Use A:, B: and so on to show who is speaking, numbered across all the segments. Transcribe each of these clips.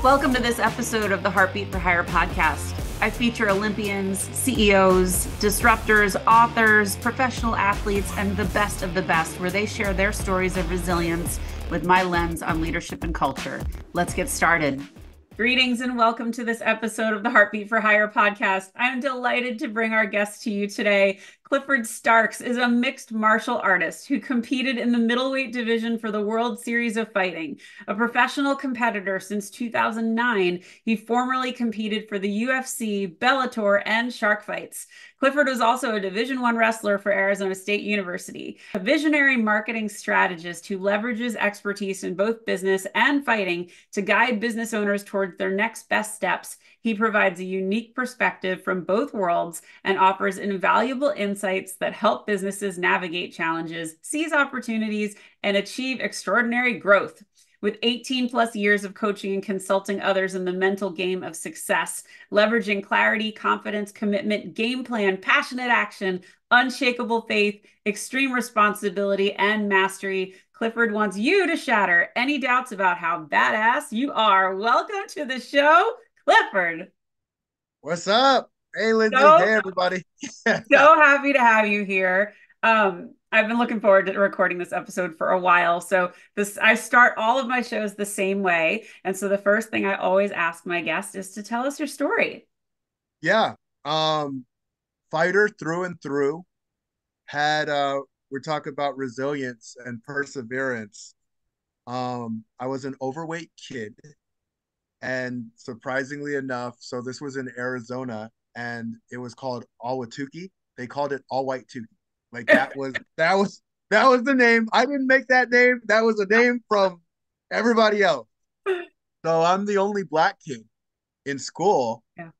A: Welcome to this episode of the Heartbeat for Hire podcast. I feature Olympians, CEOs, disruptors, authors, professional athletes, and the best of the best, where they share their stories of resilience with my lens on leadership and culture. Let's get started. Greetings and welcome to this episode of the Heartbeat for Hire podcast. I'm delighted to bring our guest to you today. Clifford Starks is a mixed martial artist who competed in the middleweight division for the World Series of Fighting. A professional competitor since 2009, he formerly competed for the UFC, Bellator, and Shark Fights. Clifford was also a Division I wrestler for Arizona State University, a visionary marketing strategist who leverages expertise in both business and fighting to guide business owners towards their next best steps. He provides a unique perspective from both worlds and offers invaluable insights that help businesses navigate challenges, seize opportunities, and achieve extraordinary growth. With 18 plus years of coaching and consulting others in the mental game of success, leveraging clarity, confidence, commitment, game plan, passionate action, unshakable faith, extreme responsibility, and mastery, Clifford wants you to shatter any doubts about how badass you are. Welcome to the show, Clifford.
B: What's up? Hey, Lindsay.
A: So,
B: Hey, everybody.
A: so happy to have you here. I've been looking forward to recording this episode for a while. So I start all of my shows the same way. And so the first thing I always ask my guest is to tell us your story.
B: Yeah. Um, Fighter through and through. Had we're talking about resilience and perseverance. I was an overweight kid, and surprisingly enough, so this was in Arizona, and it was called Awatuki. They called it All White Tukey. Like that was the name. I didn't make that name. That was a name from everybody else. So I'm the only black kid in school,
A: Yeah, of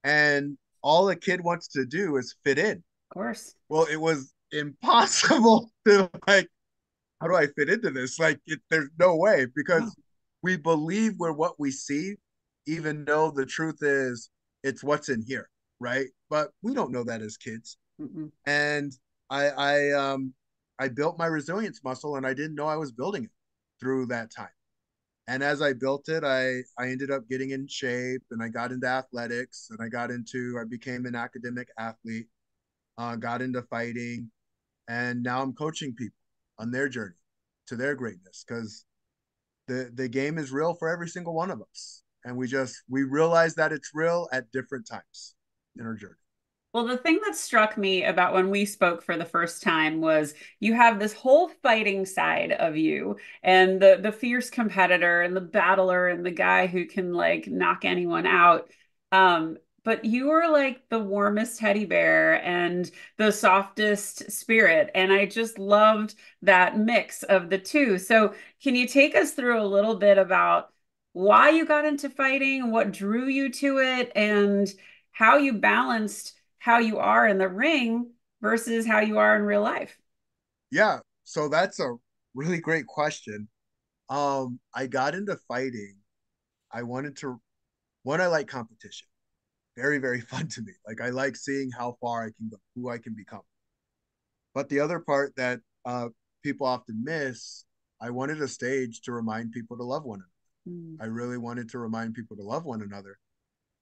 B: and all a kid wants to do is fit in.
A: course.
B: Well, it was impossible to like, how do I fit into this? There's no way because we believe we're what we see, even though the truth is it's what's in here, right? But we don't know that as kids.
A: Mm-mm.
B: And I I I built my resilience muscle, and I didn't know I was building it through that time. And as I built it, I ended up getting in shape, and I got into athletics, and I became an academic athlete, got into fighting, and now I'm coaching people on their journey to their greatness because the game is real for every single one of us, and we realize that it's real at different times in our journey.
A: Well, the thing that struck me about when we spoke for the first time was you have this whole fighting side of you and the fierce competitor and the battler and the guy who can like knock anyone out. But you are like the warmest teddy bear and the softest spirit. And I just loved that mix of the two. So can you take us through a little bit about why you got into fighting, what drew you to it, and how you balanced how you are in the ring versus how you are in real life?
B: Yeah, so that's a really great question. I got into fighting. I wanted to One, I like competition. Very, very fun to me. Like I like seeing how far I can go, who I can become. But the other part that people often miss, I wanted a stage to remind people to love one another.
A: Mm.
B: I really wanted to remind people to love one another.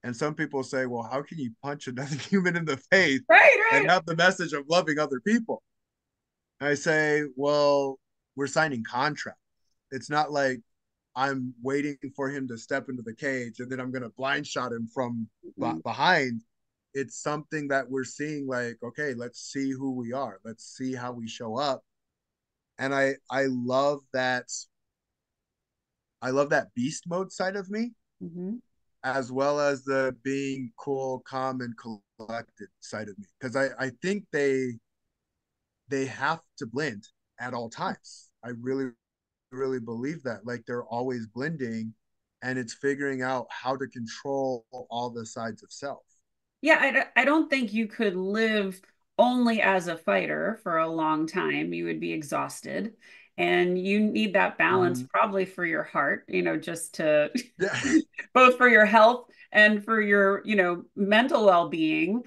B: And some people say, well, how can you punch another human in the face
A: Right,
B: and
A: right.
B: have the message of loving other people? And I say, well, we're signing contracts. It's not like I'm waiting for him to step into the cage and then I'm going to blind shot him from
A: Mm.
B: behind. It's something that we're seeing like, okay, let's see who we are. Let's see how we show up. And I love that beast mode side of me,
A: Mm-hmm.
B: as well as the being cool, calm, and collected side of me. Because I think they have to blend at all times. I really, really believe that. Like they're always blending, and it's figuring out how to control all the sides of self.
A: Yeah, I don't think you could live only as a fighter for a long time. You would be exhausted. And you need that balance
B: Mm-hmm.
A: probably for your heart, just to
B: Yeah.
A: both for your health and for your, mental well-being.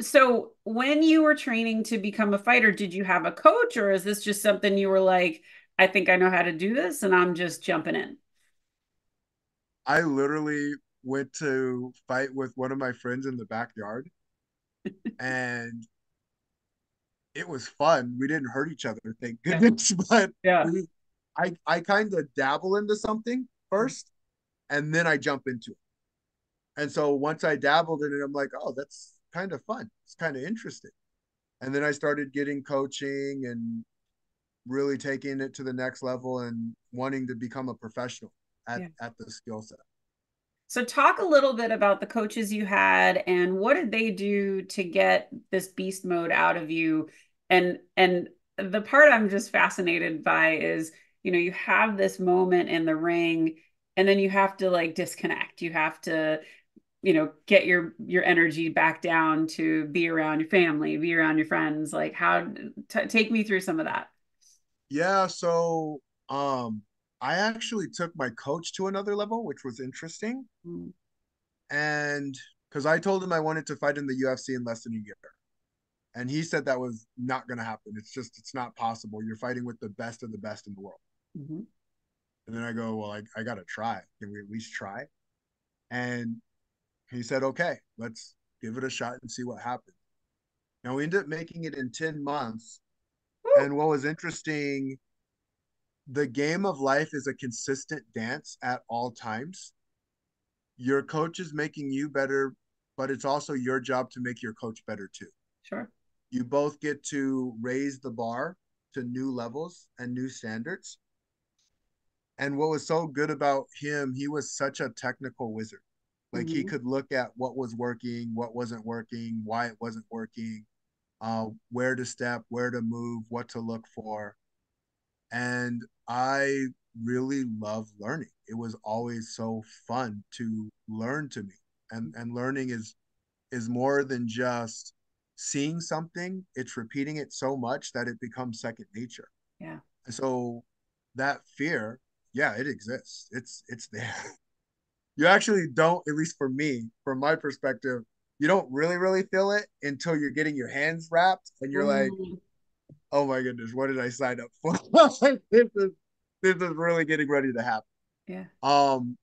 A: So when you were training to become a fighter, did you have a coach or is this just something you were like, I think I know how to do this and I'm just jumping in?
B: I literally went to fight with one of my friends in the backyard, and it was fun. We didn't hurt each other, thank
A: Yeah.
B: goodness. But
A: Yeah.
B: we, I kind of dabble into something first, and then I jump into it. And so once I dabbled in it, I'm like, oh, that's kind of fun. It's kind of interesting. And then I started getting coaching and really taking it to the next level and wanting to become a professional
A: Yeah.
B: at the skill set.
A: So talk a little bit about the coaches you had and what did they do to get this beast mode out of you? And the part I'm just fascinated by is, you have this moment in the ring and then you have to like disconnect. You have to, get your energy back down to be around your family, be around your friends. Like how take me through some of that.
B: Yeah, so I actually took my coach to another level, which was interesting.
A: Mm.
B: And because I told him I wanted to fight in the UFC in less than a year. And he said that was not going to happen. It's not possible. You're fighting with the best of the best in the world.
A: Mhm.
B: And then I go, well, I got to try. Can we at least try? And he said, okay, let's give it a shot and see what happens. Now we ended up making it in 10 months.
A: Woo.
B: And what was interesting, the game of life is a consistent dance at all times. Your coach is making you better, but it's also your job to make your coach better too.
A: Sure.
B: You both get to raise the bar to new levels and new standards. And what was so good about him, he was such a technical wizard. Like he
A: Mhm.
B: could look at what was working, what wasn't working, why it wasn't working, where to step, where to move, what to look for. And I really love learning. It was always so fun to learn to me. And learning is more than just seeing something, it's repeating it so much that it becomes second nature.
A: Yeah.
B: And so that fear, yeah, it exists. It's there. You actually don't, at least for me, from my perspective, you don't really feel it until you're getting your hands wrapped and you're like,
A: Mm.
B: oh my goodness, what did I sign up for? This is really getting ready to happen.
A: Yeah.
B: Um,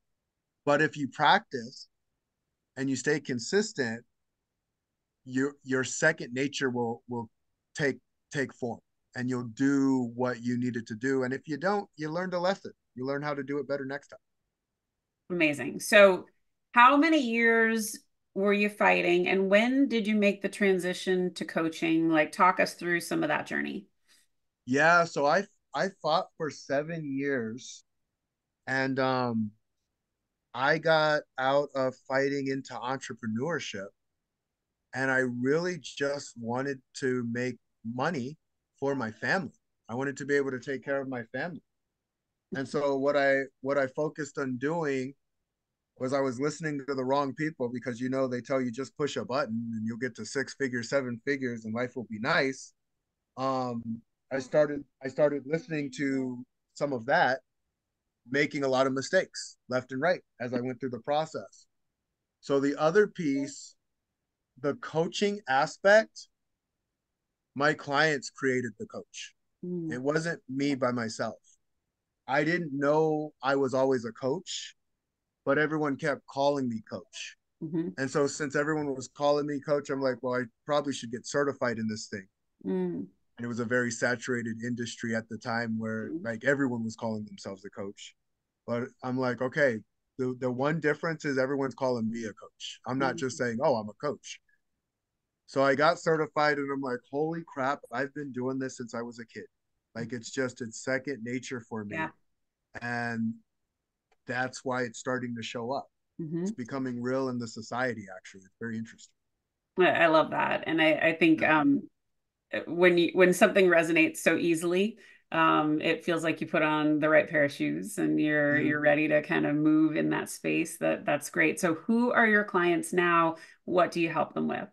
B: but if you practice and you stay consistent, your second nature will take take form and you'll do what you needed to do. And if you don't, you learned a lesson. You learn how to do it better next time.
A: Amazing. So, how many years were you fighting, and when did you make the transition to coaching? Like, talk us through some of that journey.
B: Yeah, so I fought for 7 years, and I got out of fighting into entrepreneurship, and I really just wanted to make money for my family. I wanted to be able to take care of my family. And so what I focused on doing was I was listening to the wrong people because they tell you just push a button and you'll get to six figures, seven figures, and life will be nice. Um, I started listening to some of that, making a lot of mistakes left and right as I went through the process. So the other piece, the coaching aspect, my clients created the coach.
A: Mm.
B: It wasn't me by myself. I didn't know I was always a coach, but everyone kept calling me coach.
A: Mhm.
B: And so since everyone was calling me coach, I'm like, well, I probably should get certified in this thing.
A: Mm.
B: And it was a very saturated industry at the time where
A: Mm.
B: like everyone was calling themselves a coach. But I'm like, okay, the one difference is everyone's calling me a coach. I'm not just
A: Mm.
B: saying, oh, I'm a coach. So I got certified and I'm like, holy crap, I've been doing this since I was a kid. Like it's second nature for me.
A: Yeah.
B: And that's why it's starting to show up. It's
A: Mhm.
B: becoming real in the society, actually. It's very interesting.
A: I love that, and I think
B: Yeah.
A: when something resonates so easily, it feels like you put on the right pair of shoes and you're
B: Mhm.
A: ready to kind of move in that space. That's great. So, who are your clients now? What do you help them with?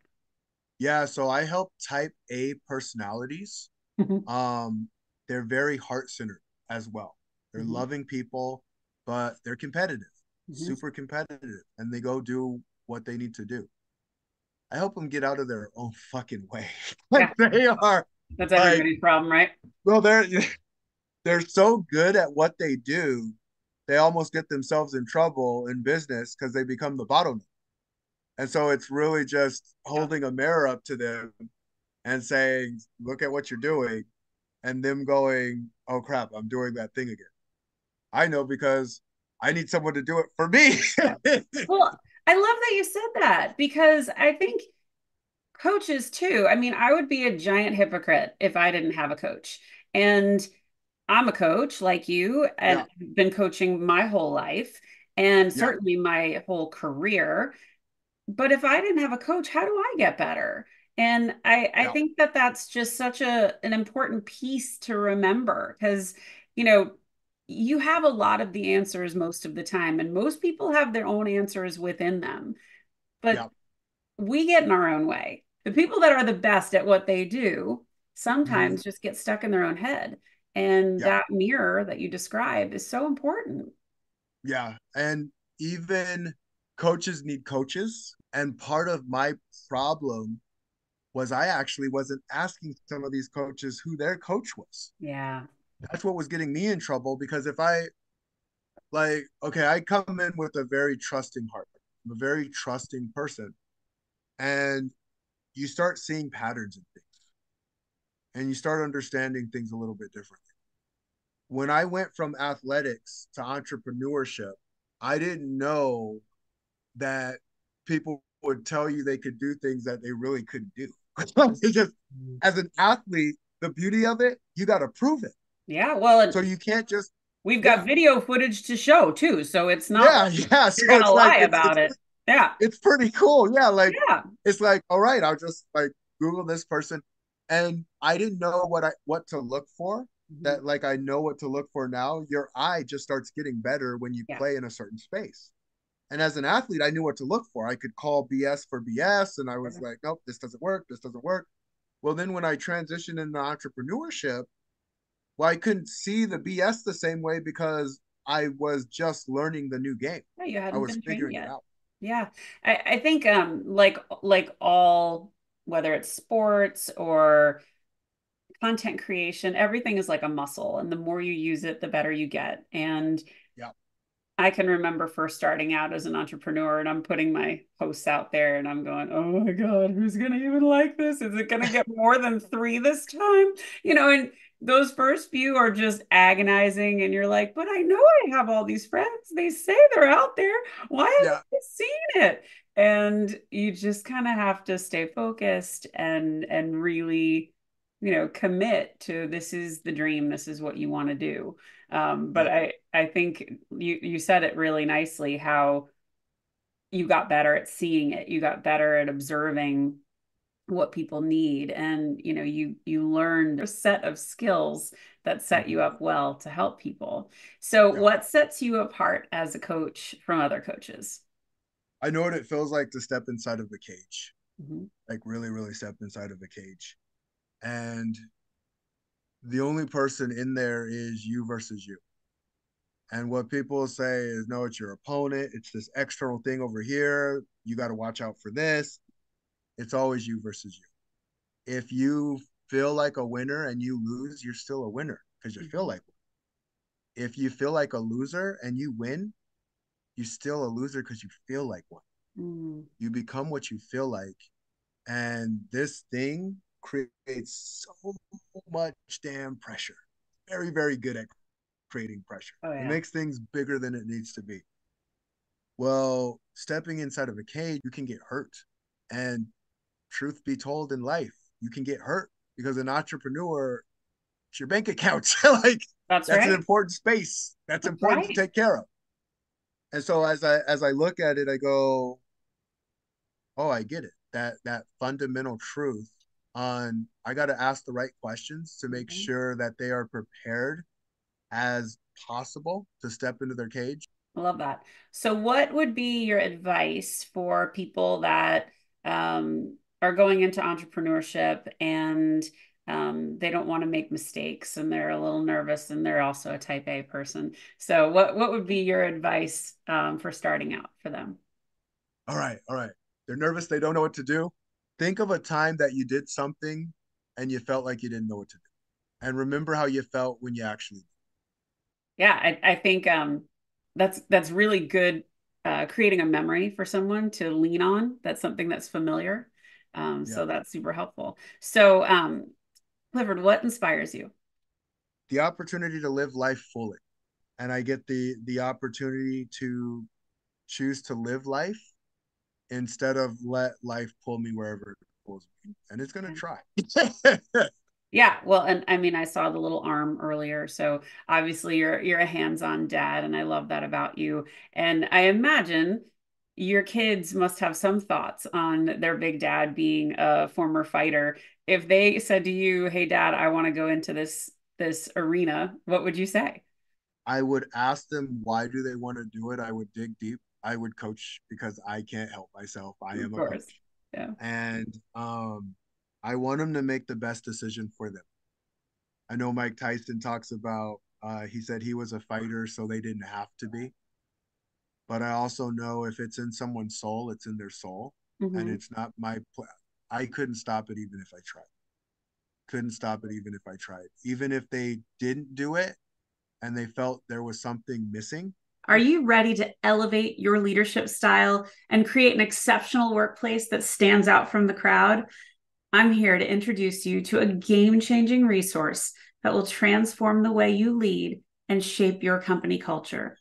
B: Yeah, so I help type A personalities.
A: Mhm.
B: Um, they're very heart-centered as well. They're
A: Mhm.
B: loving people, but they're competitive,
A: Mhm.
B: super competitive, and they go do what they need to do. I help them get out of their own fucking way.
A: Yeah,
B: They are
A: that's
B: like,
A: everybody's problem, right?
B: well, they're so good at what they do they almost get themselves in trouble in business because they become the bottleneck. And so it's really just
A: Yeah.
B: holding a mirror up to them and saying, look at what you're doing, and them going, oh crap, I'm doing that thing again. I know because I need someone to do it for me.
A: Well, I love that you said that because I think coaches too. I mean, I would be a giant hypocrite if I didn't have a coach. And I'm a coach like you and
B: Yeah,
A: I've been coaching my whole life and
B: yeah,
A: certainly my whole career. But if I didn't have a coach, how do I get better? And I
B: yeah,
A: think that that's just such an important piece to remember because, you you have a lot of the answers most of the time, and most people have their own answers within them.
B: yeah.
A: But we get in our own way. The people that are the best at what they do
B: Mhm.
A: sometimes just get stuck in their own head. And
B: Yeah,
A: that mirror that you described is so important.
B: yeah. And even coaches need coaches. And part of my problem was I actually wasn't asking some of these coaches who their coach was.
A: Yeah.
B: That's what was getting me in trouble because if I like, okay, I come in with a very trusting heart. I'm a very trusting person. And you start seeing patterns in things and you start understanding things a little bit differently. When I went from athletics to entrepreneurship, I didn't know that people would tell you they could do things that they really couldn't do. It's just as an athlete, the beauty of it, you got to prove it.
A: Yeah. Well, and
B: So you can't just,
A: we've got
B: yeah,
A: video footage to show too. So it's not
B: yeah,
A: like
B: yeah.
A: you're
B: So
A: going to
B: it's like
A: lie about it. Yeah.
B: it's pretty cool. Yeah, like
A: Yeah.
B: it's like, all right, I'll just like Google this person. And I didn't know what to look for.
A: Mhm.
B: That like I know what to look for now. Your eye just starts getting better when you
A: Yeah.
B: play in a certain space. And as an athlete, I knew what to look for. I could call BS for BS, and I was like, nope, this doesn't work. This doesn't work. Well, then when I transitioned into entrepreneurship, well, I couldn't see the BS the same way because I was just learning the new game.
A: Yeah, you
B: I
A: hadn't
B: was
A: been trained
B: figuring it
A: yet.
B: out.
A: Yeah. I think like all whether it's sports or content creation, everything is like a muscle. And the more you use it, the better you get. And
B: Yeah.
A: I can remember first starting out as an entrepreneur and I'm putting my posts out there and I'm going, oh my God, who's going to even like this? Is it going to get more than three this time? And those first few are just agonizing. And you're like, but I know I have all these friends. They say they're out there. Why haven't
B: Yeah.
A: I seen it? And you just kind of have to stay focused and really, commit to this is the dream. This is what you want to do. But
B: Yeah.
A: I think you said it really nicely how you got better at seeing it. You got better at observing what people need and you learned a set of skills that set you
B: Mhm.
A: up well to help people. So
B: Yeah.
A: what sets you apart as a coach from other coaches?
B: I know what it feels like to step inside of the cage,
A: Mhm.
B: like really, really step inside of the cage. And the only person in there is you versus you. And what people say is, no, it's your opponent. It's this external thing over here. You got to watch out for this. It's always you versus you. If you feel like a winner and you lose, you're still a winner because you feel
A: Mhm.
B: like one. If you feel like a loser and you win, you're still a loser because you feel like one.
A: Mhm.
B: You become what you feel like. And this thing creates so much damn pressure. Very, very good at creating pressure.
A: Oh
B: It
A: yeah.
B: makes things bigger than it needs to be. Well, stepping inside of a cage, you can get hurt. And truth be told, in life, you can get hurt because an entrepreneur, it's your bank account. Like
A: That's
B: that's an
A: right.
B: important space. That's
A: That's
B: important to
A: right.
B: take care of. And so as I look at it, I go, oh, I get it. That fundamental truth on I got to ask the right questions to make
A: Mhm.
B: sure that they are prepared as possible to step into their cage.
A: I love that. So, what would be your advice for people that are going into entrepreneurship and they don't want to make mistakes and they're a little nervous and they're also a type A person? So, what would be your advice for starting out for them?
B: All right, all right. They're nervous, they don't know what to do. Think of a time that you did something and you felt like you didn't know what to do. And remember how you felt when you actually did.
A: Yeah, I think That's really good, creating a memory for someone to lean on. That's something that's familiar.
B: Yeah.
A: So that's super helpful. So, Clifford, what inspires you?
B: The opportunity to live life fully. And I get the opportunity to choose to live life instead of let life pull me wherever it pulls me. And it's gonna
A: Yeah.
B: try.
A: Yeah, well, and I mean, I saw the little arm earlier, so obviously you're a hands-on dad, and I love that about you. And I imagine your kids must have some thoughts on their big dad being a former fighter. If they said to you, "Hey, Dad, I want to go into this arena," what would you say?
B: I would ask them why do they want to do it. I would dig deep. I would coach because I can't help myself. I
A: Of
B: am a
A: course.
B: coach.
A: Yeah.
B: And I want them to make the best decision for them. I know Mike Tyson talks about he said he was a fighter, so they didn't have to be. But I also know if it's in someone's soul, it's in their soul, and
A: Hmm.
B: it's not my. I couldn't stop it even if I tried. Couldn't stop it even if I tried. Even if they didn't do it and they felt there was something missing.
A: Are you ready to elevate your leadership style and create an exceptional workplace that stands out from the crowd? I'm here to introduce you to a game changing resource that will transform the way you lead and shape your company culture.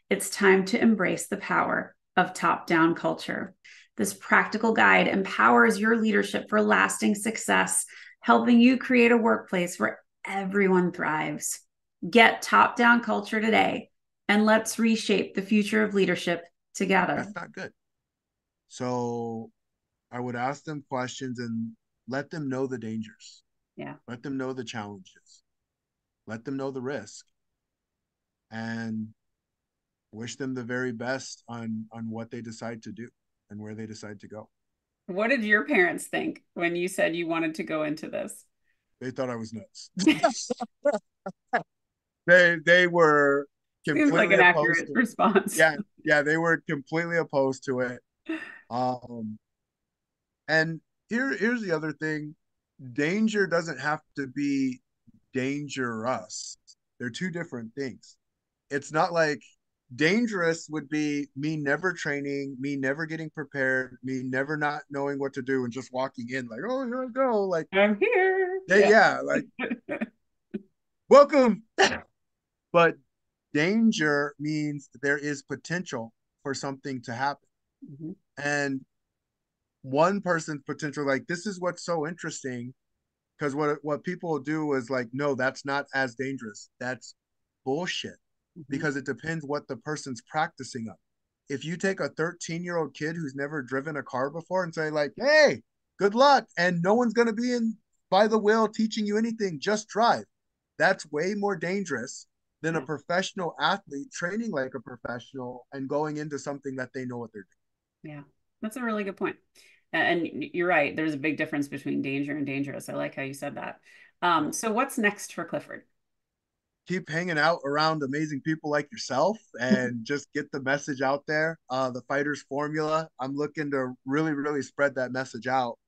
A: It's time to embrace the power of top down culture. This practical guide empowers your leadership for lasting success, helping you create a workplace where everyone thrives. Get top down culture today, and let's reshape the future of leadership together.
B: That's not good. So I would ask them questions and let them know the dangers,
A: Yeah.
B: let them know the challenges, let them know the risk, and wish them the very best on what they decide to do and where they decide to go.
A: What did your parents think when you said you wanted to go into this?
B: They thought I was nuts. They were
A: Seems like
B: completely
A: an
B: opposed
A: accurate
B: to it.
A: response.
B: Yeah, yeah, they were completely opposed to it. Um, and here's the other thing: danger doesn't have to be dangerous. They're two different things. It's not like dangerous would be me never training, me never getting prepared, me never not knowing what to do and just walking in like, oh, here I go. Like,
A: I'm here.
B: they,
A: Yeah.
B: yeah, like, welcome. But danger means there is potential for something to happen.
A: Mhm.
B: And one person's potential, like, this is what's so interesting because what people do is like, no, that's not as dangerous. That's bullshit
A: Mhm.
B: because it depends what the person's practicing of. If you take a 13-year-old kid who's never driven a car before and say like, hey, good luck, and no one's going to be in by the wheel teaching you anything, just drive. That's way more dangerous than a
A: Yeah.
B: professional athlete training like a professional and going into something that they know what they're
A: Yeah. That's a really good point. And you're right. There's a big difference between danger and dangerous. I like how you said that.
B: doing.
A: So what's next for Clifford?
B: Keep hanging out around amazing people like yourself and just get the message out there. The Fighters Formula, I'm looking to really, really spread that message out.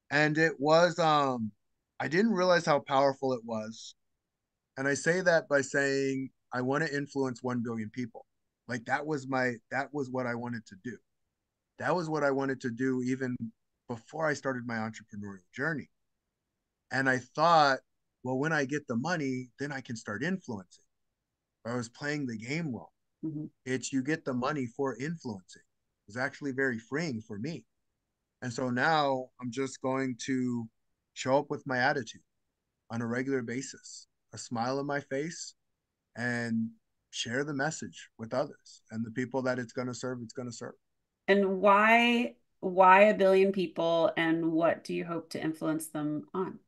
B: And it was, I didn't realize how powerful it was. And I say that by saying, I want to influence 1 billion people. Like that was what I wanted to do. That was what I wanted to do even before I started my entrepreneurial journey. And I thought, well, when I get the money, then I can start influencing. I was playing the game wrong.
A: Mhm.
B: It's you get the money for influencing. It's actually very freeing for me. And so now I'm just going to show up with my attitude on a regular basis, a smile on my face, and share the message with others. And the people that it's going to serve, it's going to serve.
A: And why a billion people, and what do you hope to influence them on?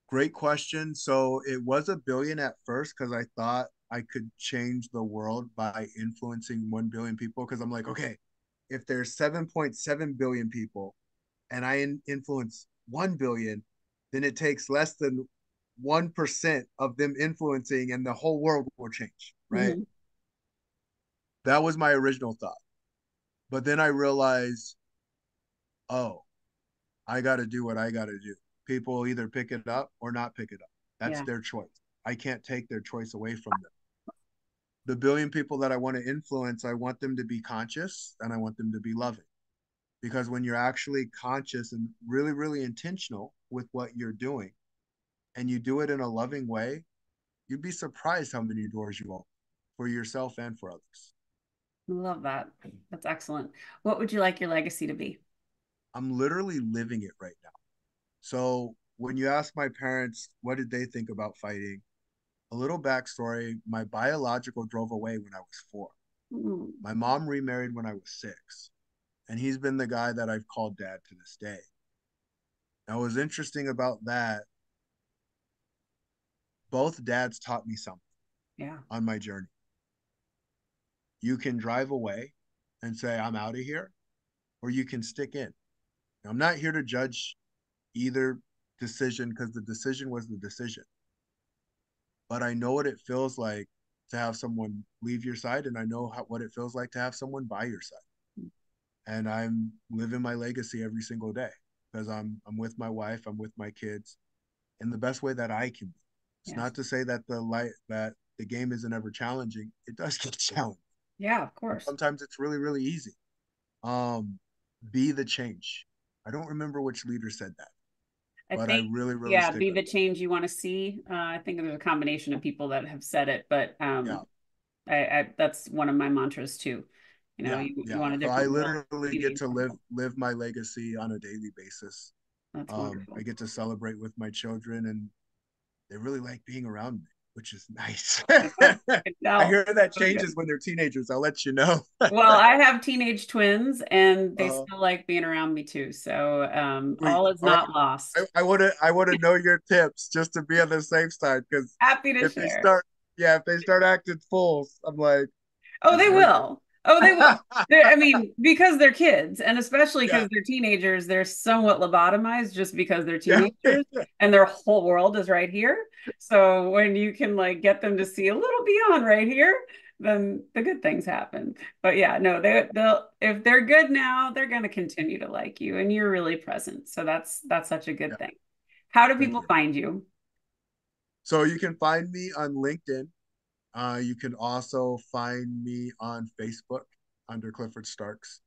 B: Great question. So it was a billion at first because I thought I could change the world by influencing 1 billion people. Because I'm like, okay, if there's 7.7 billion people and I influence 1 billion, then it takes less than 1% of them influencing and the whole world will change, right?
A: Mhm.
B: That was my original thought. But then I realized, oh, I got to do what I got to do. People either pick it up or not pick it up. That's
A: Yeah.
B: their choice. I can't take their choice away from them. the billion people that I want to influence, I want them to be conscious and I want them to be loving. Because when you're actually conscious and really, really intentional with what you're doing and you do it in a loving way, you'd be surprised how many doors you open for yourself and for others.
A: I love that. That's excellent. What would you like your legacy to be?
B: I'm literally living it right now. So when you ask my parents, what did they think about fighting? A little backstory, my biological drove away when I was 4.
A: Mm.
B: My mom remarried when I was 6. And he's been the guy that I've called dad to this day. Now, what's interesting about that, both dads taught me something on my journey. You can drive away and say, I'm out of here, or you can stick in. Now, I'm not here to judge either decision because the decision was the decision. But I know what it feels like to have someone leave your side, and I know what it feels like to have someone by your side. And I'm living my legacy every single day because I'm with my wife, I'm with my kids in the best way that I can be. It's not to say that the game isn't ever challenging. It does get challenging.
A: Yeah, of course.
B: Sometimes it's really, really easy. Be the change. I don't remember which leader said that. I really, really
A: be the change you want to see. I think there's a combination of people that have said it, but that's one of my mantras too. You know, you want a different.
B: So I literally get to live my legacy on a daily basis.
A: That's wonderful.
B: I get to celebrate with my children, and they really like being around me, which is nice. I hear that changes when they're teenagers. I'll let you know.
A: Well, I have teenage twins, and they still like being around me too. So all is not lost.
B: I want to know your tips just to be on the safe side, because
A: happy to share.
B: If they start acting fools, I'm like,
A: oh, they will. Oh, they will. I mean, because they're kids, and especially because they're teenagers, they're somewhat lobotomized just because they're teenagers and their whole world is right here. So when you can like get them to see a little beyond right here, then the good things happen. But yeah, no, they'll if they're good now, they're going to continue to like you, and you're really present. So that's such a good thing. How do people find you?
B: So you can find me on LinkedIn. You can also find me on Facebook under Clifford Starks.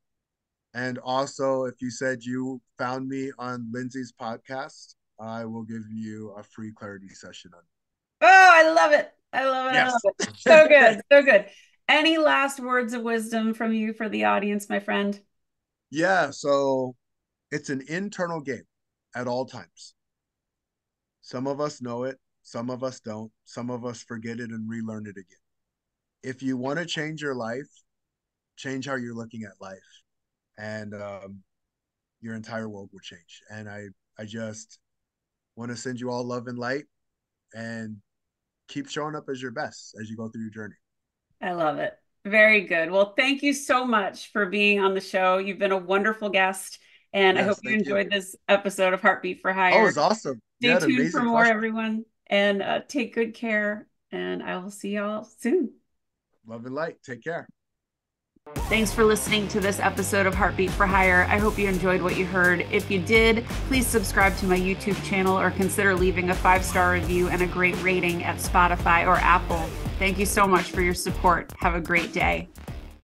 B: And also, if you said you found me on Lindsay's podcast, I will give you a free clarity session on it.
A: Oh, I love it. I love it. Yes. I love it. So good. So good. Any last words of wisdom from you for the audience, my friend?
B: Yeah. So it's an internal game at all times. Some of us know it. Some of us don't. Some of us forget it and relearn it again. If you want to change your life, change how you're looking at life, and your entire world will change. And I just want to send you all love and light, and keep showing up as your best as you go through your journey.
A: I love it. Very good. Well, thank you so much for being on the show. You've been a wonderful guest, and I hope you enjoyed this episode of Heartbeat for Hire.
B: Oh, it was awesome.
A: Stay tuned for more, everyone. And take good care, and I will see y'all soon.
B: Love and light. Take care.
A: Thanks for listening to this episode of Heartbeat for Hire. I hope you enjoyed what you heard. If you did, please subscribe to my YouTube channel or consider leaving a 5-star review and a great rating at Spotify or Apple. Thank you so much for your support. Have a great day.